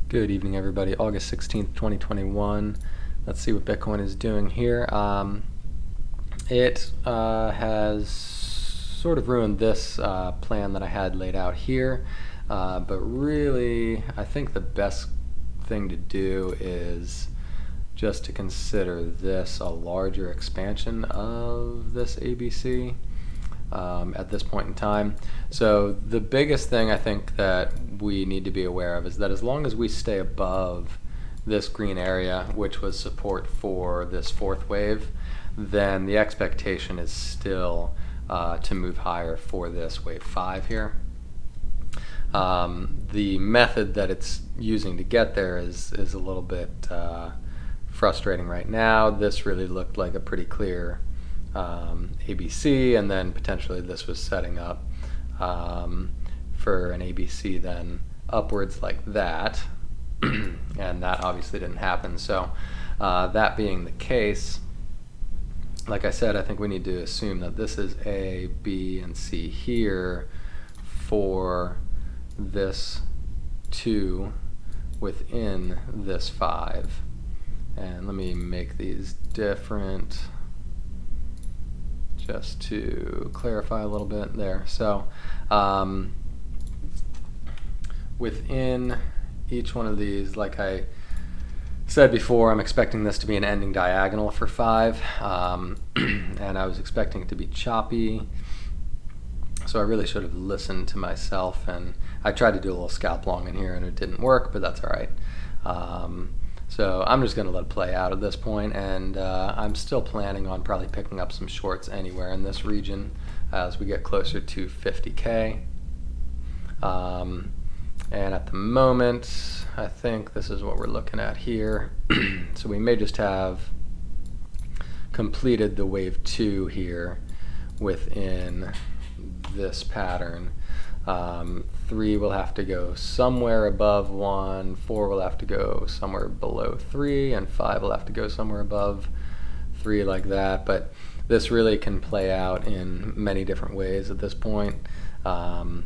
Good evening, everybody. August 16th, 2021. Let's see what Bitcoin is doing here. It has sort of ruined this plan that I had laid out here, but really I think the best thing to do is just to consider this a larger expansion of this ABC at this point in time. So the biggest thing I think that we need to be aware of is that as long as we stay above this green area, which was support for this fourth wave, then the expectation is still to move higher for this wave 5 here. The method that it's using to get there is a little bit frustrating right now. This really looked like a pretty clear ABC, and then potentially this was setting up for an ABC then upwards like that, and that obviously didn't happen. So that being the case, like I said, I think we need to assume that this is A, B, and C here for this 2 within this 5. And let me make these different just to clarify a little bit there. So within each one of these, like I said before, I'm expecting this to be an ending diagonal for 5, and I was expecting it to be choppy, so I really should have listened to myself, and I tried to do a little scalp long in here and it didn't work, but that's all right. So I'm just going to let it play out at this point, and I'm still planning on probably picking up some shorts anywhere in this region as we get closer to 50K. And at the moment, I think this is what we're looking at here. So we may just have completed the wave 2 here within this pattern. 3 will have to go somewhere above 1, 4 will have to go somewhere below 3, and 5 will have to go somewhere above 3, like that. But this really can play out in many different ways at this point. And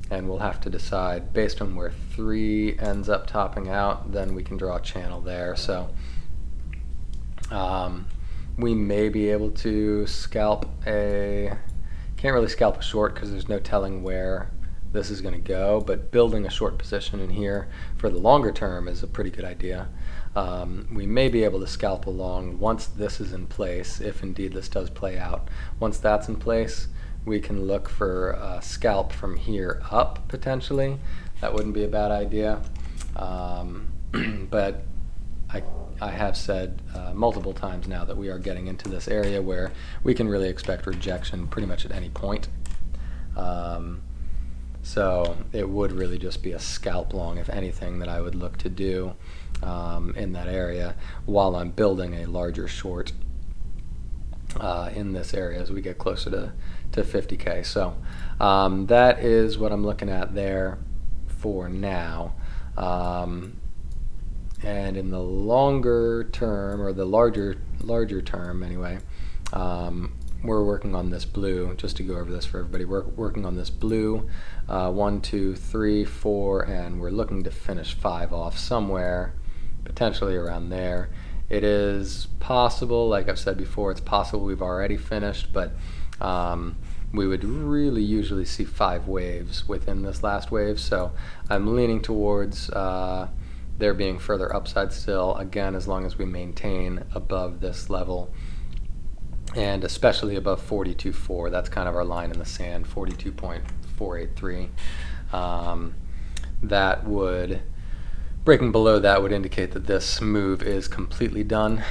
we'll have to decide based on where 3 ends up topping out, then we can draw a channel there. So we may be able to scalp can't really scalp a short because there's no telling where this is going to go, but building a short position in here for the longer term is a pretty good idea. We may be able to scalp along once this is in place, if indeed this does play out. Once that's in place, we can look for a scalp from here up potentially. That wouldn't be a bad idea, but I have said multiple times now that we are getting into this area where we can really expect rejection pretty much at any point. So it would really just be a scalp long, if anything, that I would look to do in that area while I'm building a larger short in this area as we get closer to 50K. So that is what I'm looking at there for now. And in the longer term, or the larger term anyway, we're working on this blue, just to go over this for everybody. We're working on this blue 1, 2, 3, 4, and we're looking to finish 5 off somewhere, potentially around there. It is possible, like I've said before, it's possible we've already finished, but we would really usually see 5 waves within this last wave. So I'm leaning towards there being further upside still, again, as long as we maintain above this level, and especially above 42.4. That's kind of our line in the sand, 42.483. That would, breaking below that would indicate that this move is completely done.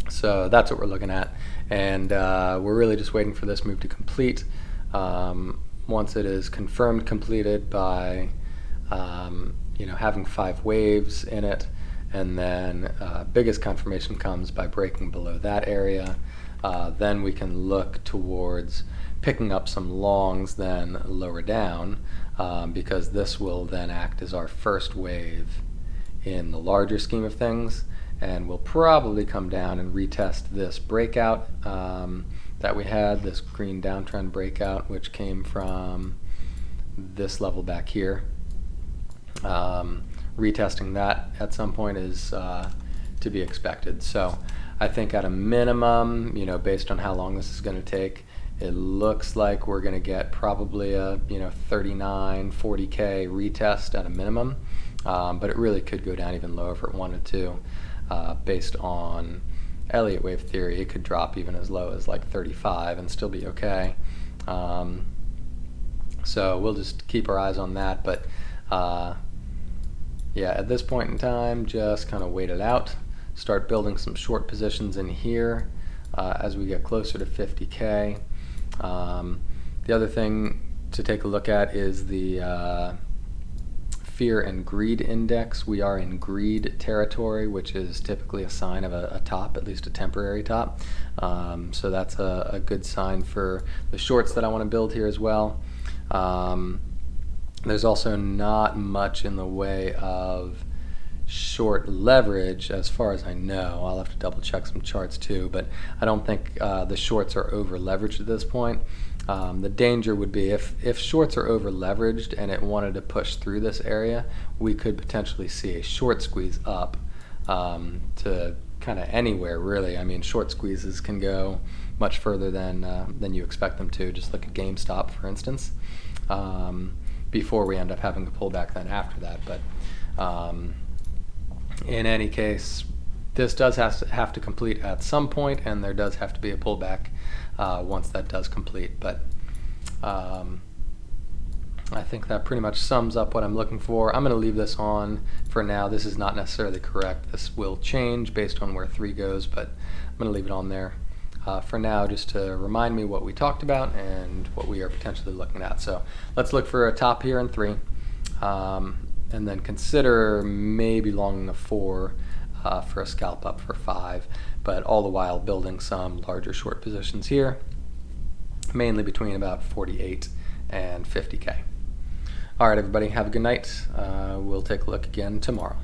So that's what we're looking at, and we're really just waiting for this move to complete. Once it is confirmed completed by having 5 waves in it, and then biggest confirmation comes by breaking below that area, then we can look towards picking up some longs then lower down, because this will then act as our first wave in the larger scheme of things, and we'll probably come down and retest this breakout that we had, this green downtrend breakout, which came from this level back here. Retesting that at some point is to be expected. So I think at a minimum, based on how long this is going to take, it looks like we're going to get probably a 39, 40K retest at a minimum, but it really could go down even lower if it wanted to, based on Elliott wave theory. It could drop even as low as like 35 and still be okay. So we'll just keep our eyes on that, but yeah, at this point in time, just kind of wait it out, start building some short positions in here as we get closer to 50K. The other thing to take a look at is the fear and greed index. We are in greed territory, which is typically a sign of a top, at least a temporary top. So that's a good sign for the shorts that I want to build here as well. There's also not much in the way of short leverage as far as I know. I'll have to double check some charts too, but I don't think the shorts are over leveraged at this point. The danger would be if shorts are over leveraged and it wanted to push through this area, we could potentially see a short squeeze up to kind of anywhere really. I mean, short squeezes can go much further than you expect them to. Just look at GameStop, for instance, before we end up having to pull back then after that. But in any case, this does have to complete at some point, and there does have to be a pullback once that does complete. But I think that pretty much sums up what I'm looking for. I'm going to leave this on for now. This is not necessarily correct. This will change based on where 3 goes, but I'm going to leave it on there for now, just to remind me what we talked about and what we are potentially looking at. So let's look for a top here in 3, and then consider maybe longing the 4 for a scalp up for 5, but all the while building some larger short positions here, mainly between about 48 and 50K. All right, everybody, have a good night. We'll take a look again tomorrow.